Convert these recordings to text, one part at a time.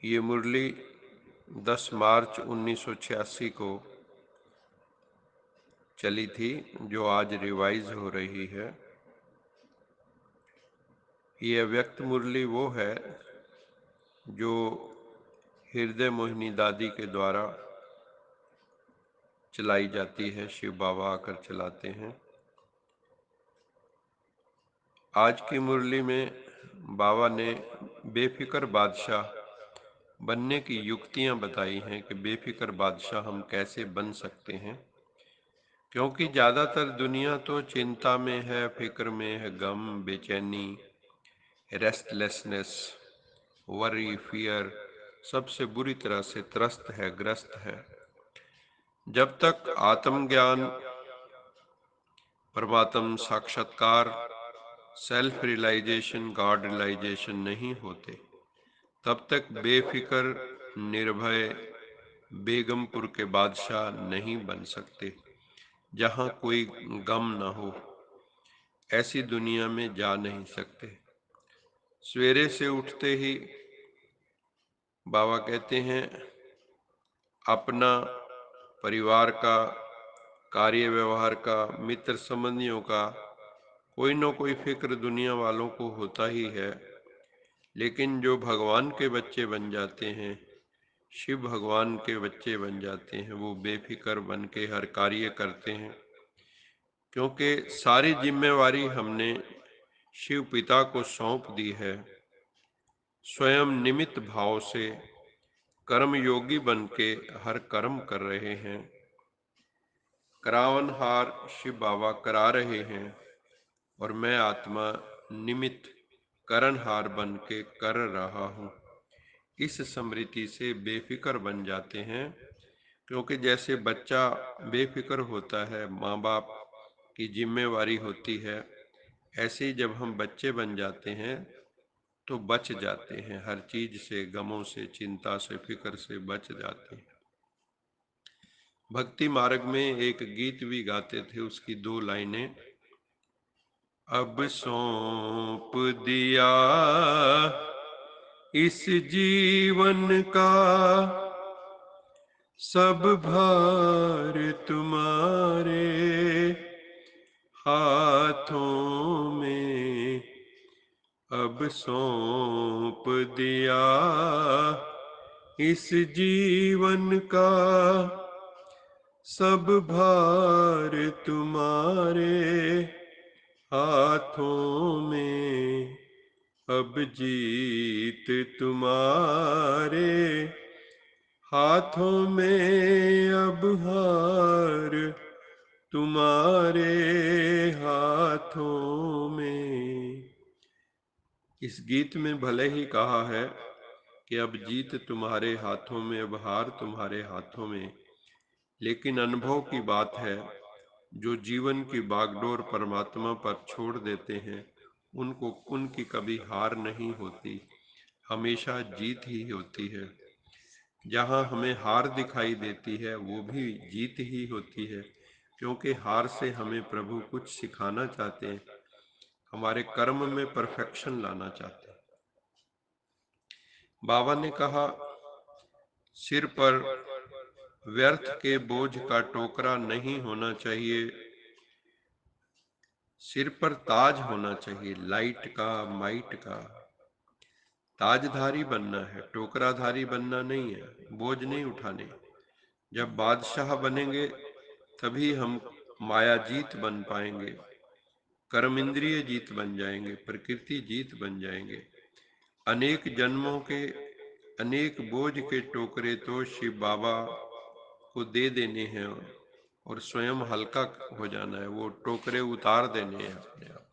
ये मुरली 10 मार्च 1986 को चली थी, जो आज रिवाइज हो रही है। ये अव्यक्त मुरली वो है जो हृदय मोहिनी दादी के द्वारा चलाई जाती है। शिव बाबा आकर चलाते हैं। आज की मुरली में बाबा ने बेफिक्र बादशाह बनने की युक्तियां बताई हैं कि बेफिक्र बादशाह हम कैसे बन सकते हैं, क्योंकि ज़्यादातर दुनिया तो चिंता में है, फिक्र में है, गम, बेचैनी, रेस्टलेसनेस, वरी, फियर सबसे बुरी तरह से त्रस्त है, ग्रस्त है। जब तक आत्मज्ञान, परमात्म साक्षात्कार, सेल्फ रियलाइजेशन, गॉड रियलाइजेशन नहीं होते, तब तक बेफिक्र, निर्भय, बेगमपुर के बादशाह नहीं बन सकते। जहाँ कोई गम न हो, ऐसी दुनिया में जा नहीं सकते। सवेरे से उठते ही बाबा कहते हैं अपना, परिवार का, कार्य व्यवहार का, मित्र संबंधियों का कोई न कोई फिक्र दुनिया वालों को होता ही है। लेकिन जो भगवान के बच्चे बन जाते हैं, शिव भगवान के बच्चे बन जाते हैं, वो बेफिक्र बन के हर कार्य करते हैं, क्योंकि सारी जिम्मेवारी हमने शिव पिता को सौंप दी है। स्वयं निमित्त भाव से कर्म योगी बन के हर कर्म कर रहे हैं। करावनहार शिव बाबा करा रहे हैं और मैं आत्मा निमित्त करणहार बन के कर रहा हूँ। इस स्मृति से बेफिक्र बन जाते हैं, क्योंकि जैसे बच्चा बेफिक्र होता है, माँ बाप की जिम्मेवारी होती है, ऐसे ही जब हम बच्चे बन जाते हैं तो बच जाते हैं, हर चीज से, गमों से, चिंता से, फिक्र से बच जाते हैं। भक्ति मार्ग में एक गीत भी गाते थे, उसकी 2 लाइनें, अब सौंप दिया इस जीवन का सब भार तुम्हारे हाथों में, अब सौंप दिया इस जीवन का सब भार तुम्हारे हाथों में, अब जीत तुम्हारे हाथों में, अब हार तुम्हारे हाथों में। इस गीत में भले ही कहा है कि अब जीत तुम्हारे हाथों में, अब हार तुम्हारे हाथों में, लेकिन अनुभव की बात है, जो जीवन की बागडोर परमात्मा पर छोड़ देते हैं, उनको, उनकी कभी हार नहीं होती, हमेशा जीत ही होती है। जहाँ हमें हार दिखाई देती है, वो भी जीत ही होती है, क्योंकि हार से हमें प्रभु कुछ सिखाना चाहते हैं, हमारे कर्म में परफेक्शन लाना चाहते हैं। बाबा ने कहा, सिर पर व्यर्थ के बोझ का टोकरा नहीं होना चाहिए, सिर पर ताज होना चाहिए, लाइट का, माइट का। ताजधारी बनना है, टोकराधारी बनना नहीं है, बोझ नहीं उठाने। जब बादशाह बनेंगे तभी हम माया जीत बन पाएंगे, कर्म इंद्रिय जीत बन जाएंगे, प्रकृति जीत बन जाएंगे। अनेक जन्मों के अनेक बोझ के टोकरे तो शिव बाबा को दे देने हैं और स्वयं हल्का हो जाना है, वो टोकरे उतार देने हैं अपने आप।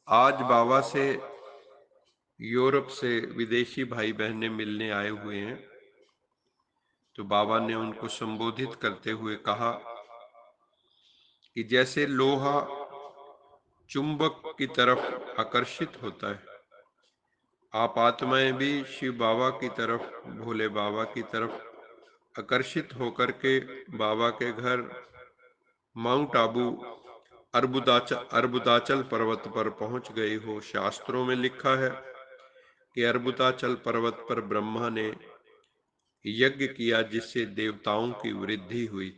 आज बाबा से यूरोप से विदेशी भाई बहनें मिलने आए हुए हैं, तो बाबा ने उनको संबोधित करते हुए कहा कि जैसे लोहा चुंबक की तरफ आकर्षित होता है, आप आत्माएं भी शिव बाबा की तरफ, भोले बाबा की तरफ आकर्षित होकर के बाबा के घर माउंट आबू, अर्बुदाचल पर्वत पर पहुंच गई हो। शास्त्रों में लिखा है कि अर्बुताचल पर्वत पर ब्रह्मा ने यज्ञ किया जिससे देवताओं की वृद्धि हुई।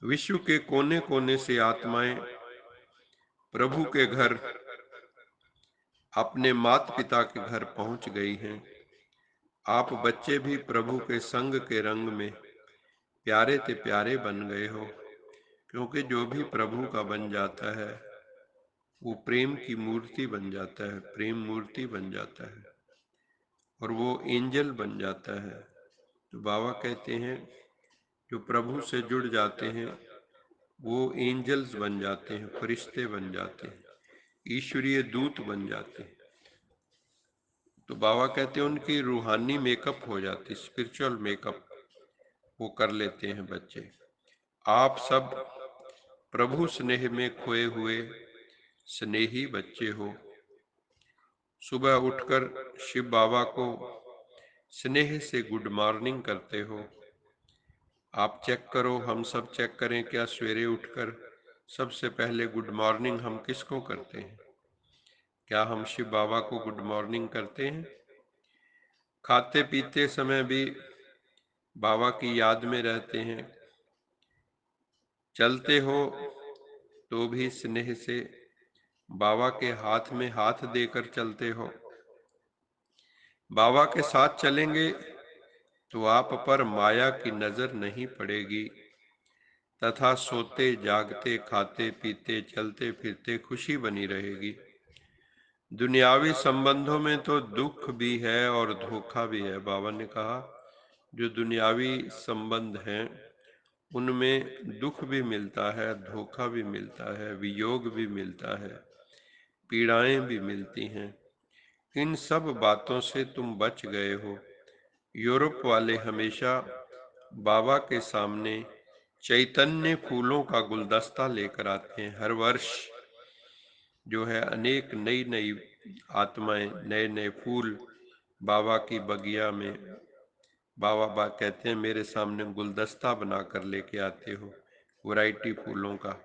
विश्व के कोने कोने से आत्माएं प्रभु के घर, अपने माता पिता के घर पहुंच गई हैं। आप बच्चे भी प्रभु के संग के रंग में प्यारे ते प्यारे बन गए हो, क्योंकि जो भी प्रभु का बन जाता है वो प्रेम की मूर्ति बन जाता है, प्रेम मूर्ति बन जाता है और वो एंजल बन जाता है। तो बाबा कहते हैं जो प्रभु से जुड़ जाते हैं वो एंजल्स बन जाते हैं, फरिश्ते बन जाते हैं, ईश्वरीय दूत बन जाते हैं। तो बाबा कहते हैं उनकी रूहानी मेकअप हो जाती, स्पिरिचुअल मेकअप वो कर लेते हैं बच्चे। आप सब प्रभु स्नेह में खोए हुए स्नेही बच्चे हो। सुबह उठकर शिव बाबा को स्नेह से गुड मॉर्निंग करते हो। आप चेक करो, हम सब चेक करें, क्या सवेरे उठकर सबसे पहले गुड मॉर्निंग हम किसको करते हैं? क्या हम शिव बाबा को गुड मॉर्निंग करते हैं? खाते पीते समय भी बाबा की याद में रहते हैं। चलते हो तो भी स्नेह से बाबा के हाथ में हाथ देकर चलते हो। बाबा के साथ चलेंगे तो आप पर माया की नजर नहीं पड़ेगी तथा सोते जागते खाते पीते चलते फिरते खुशी बनी रहेगी। दुनियावी संबंधों में तो दुख भी है और धोखा भी है। बाबा ने कहा जो दुनियावी संबंध हैं उनमें दुख भी मिलता है, धोखा भी मिलता है, वियोग भी मिलता है, पीड़ाएं भी मिलती हैं। इन सब बातों से तुम बच गए हो। यूरोप वाले हमेशा बाबा के सामने चैतन्य फूलों का गुलदस्ता लेकर आते हैं। हर वर्ष जो है अनेक नई नई आत्माएं, नए नए फूल बाबा की बगिया में बाबा कहते हैं मेरे सामने गुलदस्ता बनाकर लेके आते हो वैरायटी फूलों का।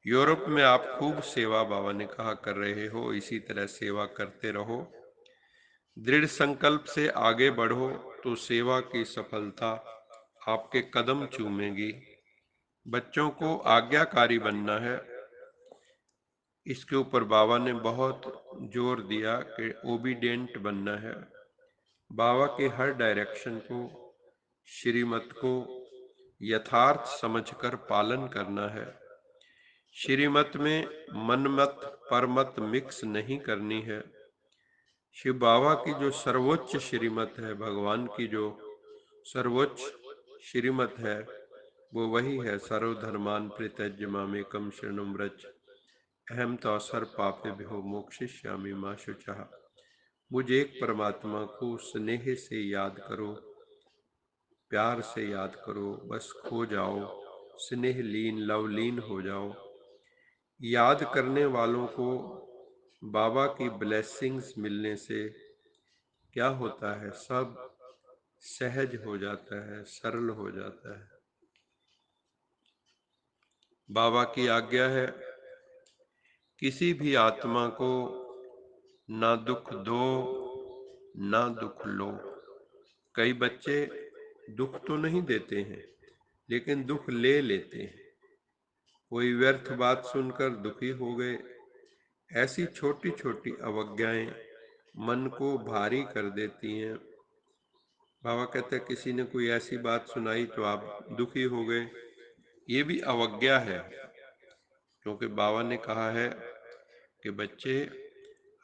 यूरोप में आप खूब सेवा बाबा ने कहा कर रहे हो, इसी तरह सेवा करते रहो। दृढ़ संकल्प से आगे बढ़ो तो सेवा की सफलता आपके कदम चूमेगी। बच्चों को आज्ञाकारी बनना है, इसके ऊपर बाबा ने बहुत जोर दिया कि ओबीडिएंट बनना है। बाबा के हर डायरेक्शन को, श्रीमत को यथार्थ समझकर पालन करना है। श्रीमत में मनमत परमत मिक्स नहीं करनी है। शिव बाबा की जो सर्वोच्च श्रीमत है, भगवान की जो सर्वोच्च श्रीमत है वो वही है, सर्वधर्मान परित्यज्य मामेकं शरणं व्रज अहम तोसर पापे भ्यो मोक्षयिष्यामि मा शुचः। मुझे एक परमात्मा को स्नेह से याद करो, प्यार से याद करो, बस खो जाओ, स्नेह लीन लवलीन हो जाओ। याद करने वालों को बाबा की ब्लेसिंग्स मिलने से क्या होता है, सब सहज हो जाता है, सरल हो जाता है। बाबा की आज्ञा है किसी भी आत्मा को ना दुख दो ना दुख लो। कई बच्चे दुख तो नहीं देते हैं लेकिन दुख ले लेते हैं। कोई व्यर्थ बात सुनकर दुखी हो गए। ऐसी छोटी छोटी अवज्ञाएं मन को भारी कर देती हैं। बाबा कहते हैं किसी ने कोई ऐसी बात सुनाई तो आप दुखी हो गए, ये भी अवज्ञा है। क्योंकि बाबा ने कहा है कि बच्चे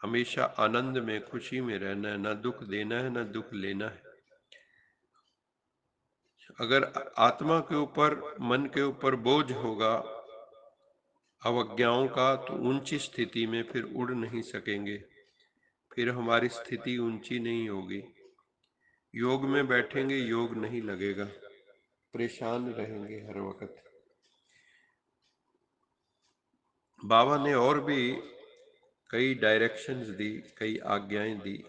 हमेशा आनंद में, खुशी में रहना है, ना दुख देना है ना दुख लेना है। अगर आत्मा के ऊपर, मन के ऊपर बोझ होगा अवज्ञाओं का तो ऊंची स्थिति में फिर उड़ नहीं सकेंगे, फिर हमारी स्थिति ऊंची नहीं होगी। योग में बैठेंगे योग नहीं लगेगा, परेशान रहेंगे हर वक्त। बाबा ने और भी कई डायरेक्शंस दी, कई आज्ञाएं दी।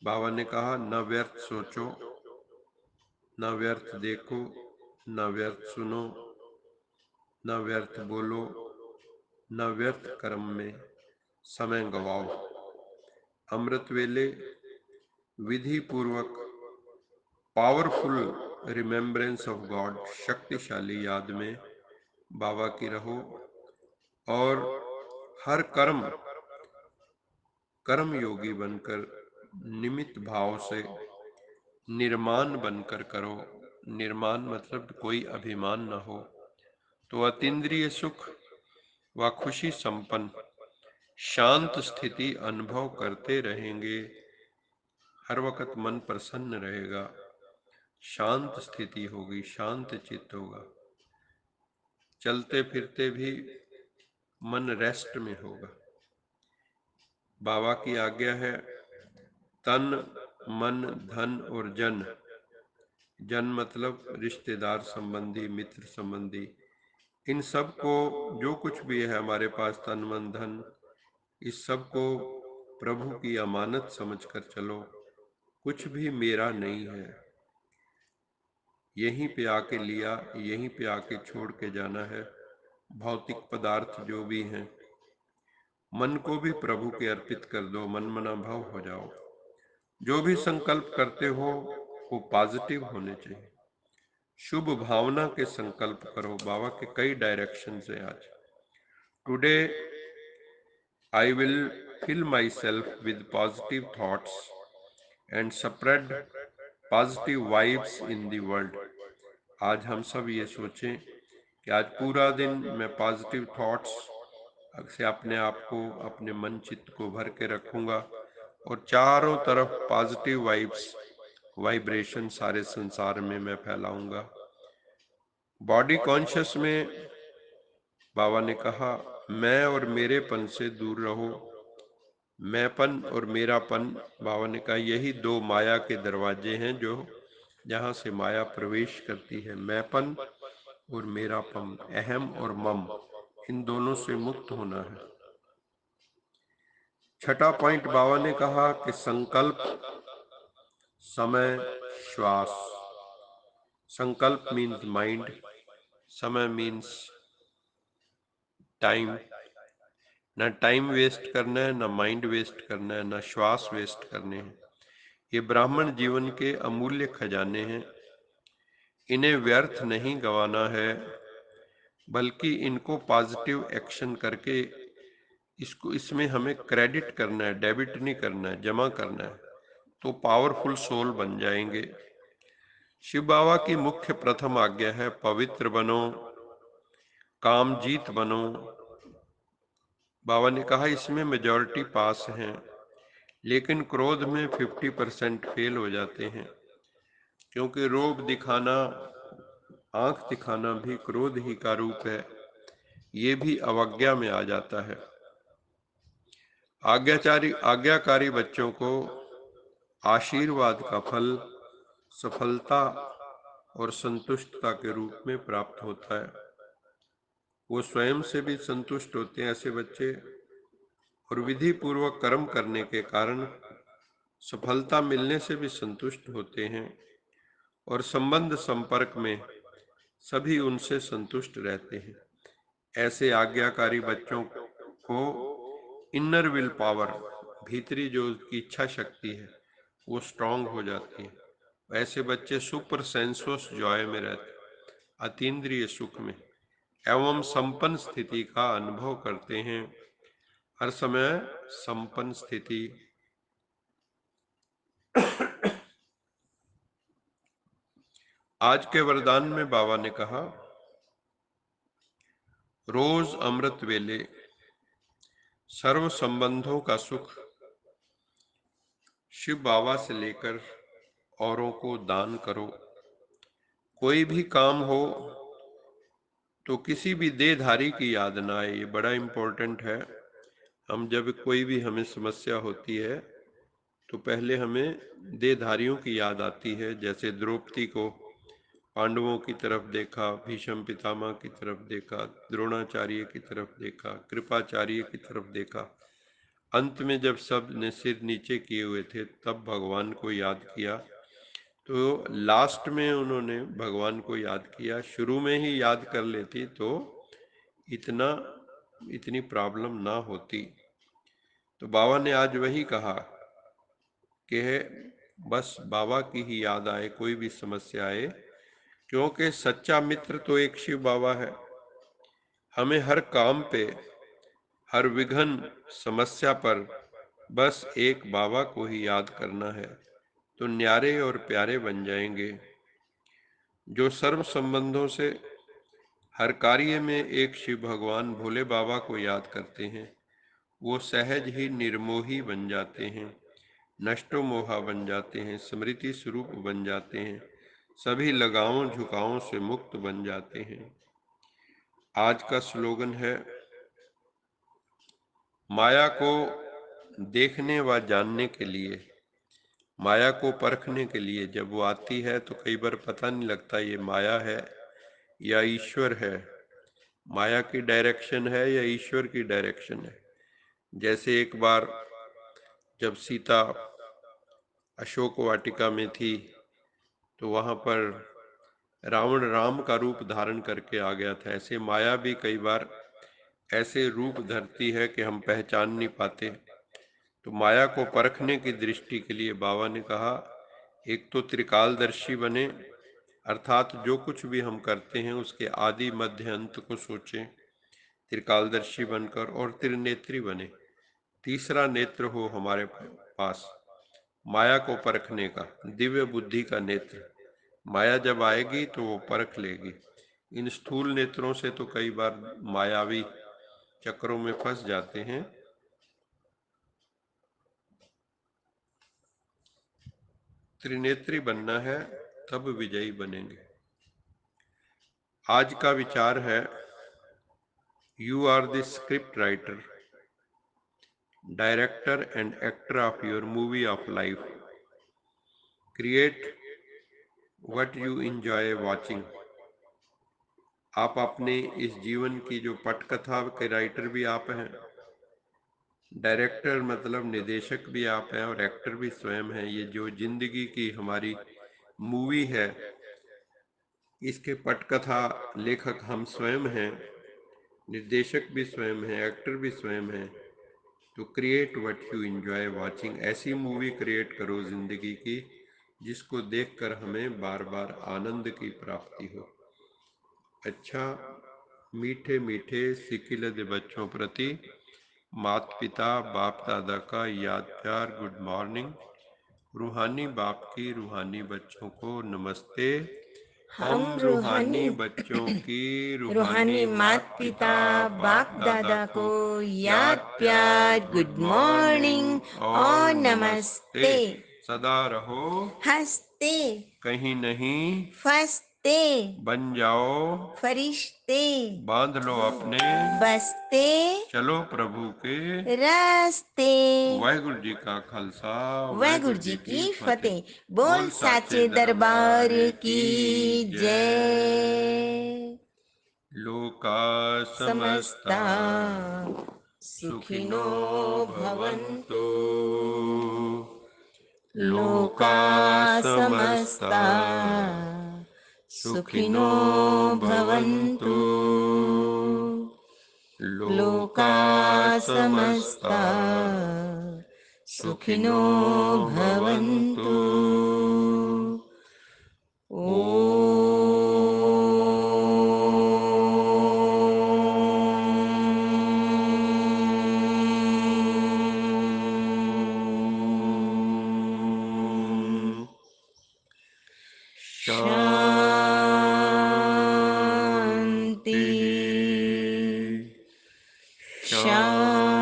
बाबा ने कहा न व्यर्थ सोचो, न व्यर्थ देखो, न व्यर्थ सुनो, न व्यर्थ बोलो, न व्यर्थ कर्म में समय गवाओ। अमृत वेले विधि पूर्वक पावरफुल रिमेम्बरेंस ऑफ गॉड, शक्तिशाली याद में बाबा की रहो, और हर कर्म कर्म योगी बनकर निमित्त भाव से निर्माण बनकर करो। निर्माण मतलब कोई अभिमान न हो, तो अतीन्द्रिय सुख व खुशी संपन्न शांत स्थिति अनुभव करते रहेंगे। हर वक्त मन प्रसन्न रहेगा, शांत स्थिति होगी, शांत चित्त होगा, चलते फिरते भी मन रेस्ट में होगा। बाबा की आज्ञा है, तन मन धन और जन। जन मतलब रिश्तेदार संबंधी, मित्र संबंधी, इन सब को जो कुछ भी है हमारे पास, तन मन धन, इस सब को प्रभु की अमानत समझकर चलो। कुछ भी मेरा नहीं है, यहीं पे आके लिया, यहीं पे आके छोड़ के जाना है। भौतिक पदार्थ जो भी हैं, मन को भी प्रभु के अर्पित कर दो, मन मना भाव हो जाओ। जो भी संकल्प करते हो वो पॉजिटिव होने चाहिए, शुभ भावना के संकल्प करो। बाबा के कई डायरेक्शन है आज। Today I will fill myself with positive thoughts and spread positive vibes in the world। आज हम सब ये सोचें कि आज पूरा दिन मैं पॉजिटिव थॉट्स से अपने आप को, अपने मन चित्त को भर के रखूंगा, और चारों तरफ पॉजिटिव वाइब्स, वाइब्रेशन सारे संसार में मैं फैलाऊंगा। बॉडी कॉन्शियस में बाबा ने कहा, मैं और मेरेपन से दूर रहो। मैंपन और मेरापन, बाबा ने कहा, यही दो माया के दरवाजे हैं जो जहां से माया प्रवेश करती है। मैंपन और मेरापन, अहम और मम, इन दोनों से मुक्त होना है। छठा पॉइंट बाबा ने कहा कि संकल्प, समय, श्वास। संकल्प मीन्स माइंड, समय मीन्स टाइम। ना टाइम वेस्ट करना है, ना माइंड वेस्ट करना है, ना श्वास वेस्ट करने हैं। ये ब्राह्मण जीवन के अमूल्य खजाने हैं, इन्हें व्यर्थ नहीं गंवाना है, बल्कि इनको पॉजिटिव एक्शन करके इसको, इसमें हमें क्रेडिट करना है, डेबिट नहीं करना है, जमा करना है, तो पावरफुल सोल बन जाएंगे। शिव बाबा की मुख्य प्रथम आज्ञा है, पवित्र बनो, कामजीत बनो। बाबा ने कहा इसमें मेजॉरिटी पास हैं, लेकिन क्रोध में 50% फेल हो जाते हैं, क्योंकि रोब दिखाना, आंख दिखाना भी क्रोध ही का रूप है, ये भी अवज्ञा में आ जाता है। आज्ञाकारी बच्चों को आशीर्वाद का फल सफलता और संतुष्टता के रूप में प्राप्त होता है। वो स्वयं से भी संतुष्ट होते हैं ऐसे बच्चे, और विधि पूर्वक कर्म करने के कारण सफलता मिलने से भी संतुष्ट होते हैं, और संबंध संपर्क में सभी उनसे संतुष्ट रहते हैं। ऐसे आज्ञाकारी बच्चों को इनर विल पावर, भीतरी जो उसकी इच्छा शक्ति है, वो स्ट्रांग हो जाती है। ऐसे बच्चे सुपर सेंसुअस जॉय में रहते, अतीन्द्रिय सुख में एवं संपन्न स्थिति का अनुभव करते हैं। हर समय संपन्न स्थिति। आज के वरदान में बाबा ने कहा, रोज अमृत वेले सर्व संबंधों का सुख शिव बाबा से लेकर औरों को दान करो। कोई भी काम हो तो किसी भी देहधारी की याद ना आए, ये बड़ा इम्पोर्टेंट है। हम जब कोई भी हमें समस्या होती है तो पहले हमें देहधारियों की याद आती है। जैसे द्रौपदी को पांडवों की तरफ देखा, भीष्म पितामह की तरफ देखा, द्रोणाचार्य की तरफ देखा, कृपाचार्य की तरफ देखा, अंत में जब सब ने सिर नीचे किए हुए थे तब भगवान को याद किया। तो लास्ट में उन्होंने भगवान को याद किया, शुरू में ही याद कर लेती तो इतनी प्रॉब्लम ना होती। तो बाबा ने आज वही कहा कि बस बाबा की ही याद आए, कोई भी समस्या आए, क्योंकि सच्चा मित्र तो एक शिव बाबा है। हमें हर काम पे, हर विघ्न समस्या पर बस एक बाबा को ही याद करना है, तो न्यारे और प्यारे बन जाएंगे। जो सर्व संबंधों से हर कार्य में एक शिव भगवान भोले बाबा को याद करते हैं, वो सहज ही निर्मोही बन जाते हैं, नष्टो मोहा बन जाते हैं, स्मृति स्वरूप बन जाते हैं, सभी लगावों झुकावों से मुक्त बन जाते हैं। आज का स्लोगन है, माया को देखने व जानने के लिए, माया को परखने के लिए। जब वो आती है तो कई बार पता नहीं लगता ये माया है या ईश्वर है, माया की डायरेक्शन है या ईश्वर की डायरेक्शन है। जैसे एक बार जब सीता अशोक वाटिका में थी तो वहां पर रावण राम का रूप धारण करके आ गया था। ऐसे माया भी कई बार ऐसे रूप धरती है कि हम पहचान नहीं पाते। तो माया को परखने की दृष्टि के लिए बाबा ने कहा, एक तो त्रिकालदर्शी बने, अर्थात जो कुछ भी हम करते हैं उसके आदि मध्य अंत को सोचें, त्रिकालदर्शी बनकर, और त्रिनेत्री बने। तीसरा नेत्र हो हमारे पास, माया को परखने का, दिव्य बुद्धि का नेत्र। माया जब आएगी तो वो परख लेगी। इन स्थूल नेत्रों से तो कई बार मायावी चक्रों में फंस जाते हैं। त्रिनेत्री बनना है, तब विजयी बनेंगे। आज का विचार है, you are the script writer, director and actor of your movie of life. Create what you enjoy watching. आप अपने इस जीवन की जो पटकथा के राइटर भी आप हैं, डायरेक्टर मतलब निदेशक भी आप हैं, और एक्टर भी स्वयं हैं। ये जो जिंदगी की हमारी मूवी है, इसके पटकथा लेखक हम स्वयं हैं, निर्देशक भी स्वयं हैं, एक्टर भी स्वयं हैं। तो create what you enjoy watching. ऐसी मूवी क्रिएट करो जिंदगी की जिसको देखकर हमें बार बार आनंद की प्राप्ति हो। अच्छा, मीठे मीठे सिकिलद बच्चों प्रति माता पिता बाप दादा का याद प्यार, गुड मॉर्निंग। रूहानी बाप की रूहानी बच्चों को नमस्ते। हम रूहानी बच्चों की रूहानी माता पिता बाप दादा को याद प्यार, गुड मॉर्निंग और नमस्ते। सदा रहो हंसते, कहीं नहीं फंसते, बन जाओ फरिश्ते, बांध लो अपने बसते, चलो प्रभु के रास्ते। वाहिगुरु जी का खालसा वाहिगुरु जी की फतेह। बोल साचे दरबार की जय। लोका समस्ता समस्ता सुखिनो भवन्तु। लोका समस्ता सुखिनो भवन्तु। लोका समस्ता सुखिनो भवन्तु। शांति शांति।